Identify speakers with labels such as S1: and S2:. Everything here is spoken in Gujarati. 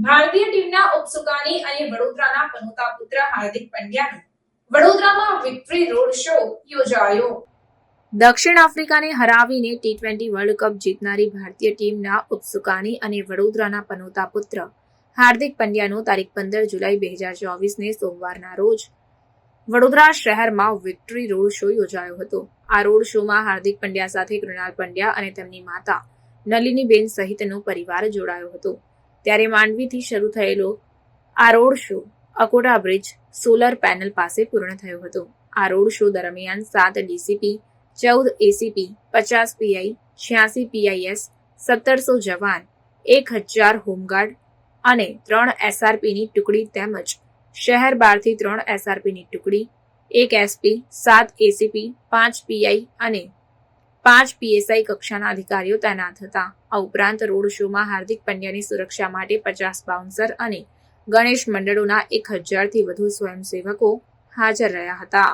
S1: ભારતીય ટીમના ઉપસુકાની અને વડોદરાના પનોતા પુત્ર હાર્દિક પંડ્યાનો વડોદરામાં વિક્ટરી રોડ શો યોજાયો। દક્ષિણ આફ્રિકાને હરાવીને ટી20 વર્લ્ડ કપ જીતનારી ભારતીય ટીમના ઉપસુકાની અને વડોદરાના પનોતા પુત્ર હાર્દિક પંડ્યાનો તારીખ 15 જુલાઈ 2024ને સોમવારના રોજ વડોદરા શહેરમાં વિક્ટરી રોડ શો યોજાયો હતો। આ રોડ શોમાં હાર્દિક પંડ્યા સાથે કૃણાલ પંડ્યા અને તેમની માતા નલિનીબેન સહિતનો પરિવાર જોડાયો હતો। ત્યારે માંડવીથી શરૂ થયેલો આ road show Akota bridge solar panel પાસે પૂર્ણ થયો હતો। આ રોડ શો દરમિયાન 7 ડીસીપી, 14 એસીપી, 50 પીઆઈ, 86 પીઆઈએસ, 1700 જવાન, 1000 હોમગાર્ડ અને 3 એસઆરપીની ટુકડી તેમજ શહેર બહારથી 3 એસઆરપીની ટુકડી, 1 એસપી, 7 એસીપી, 5 પીઆઈ અને 5 પીએસઆઈ કક્ષાના અધિકારીઓ તૈનાત હતા। આ ઉપરાંત રોડ શોમાં હાર્દિક પંડ્યાની સુરક્ષા માટે 50 બાઉન્સર અને ગણેશ મંડળોના 1000થી વધુ સ્વયંસેવકો હાજર રહ્યા હતા।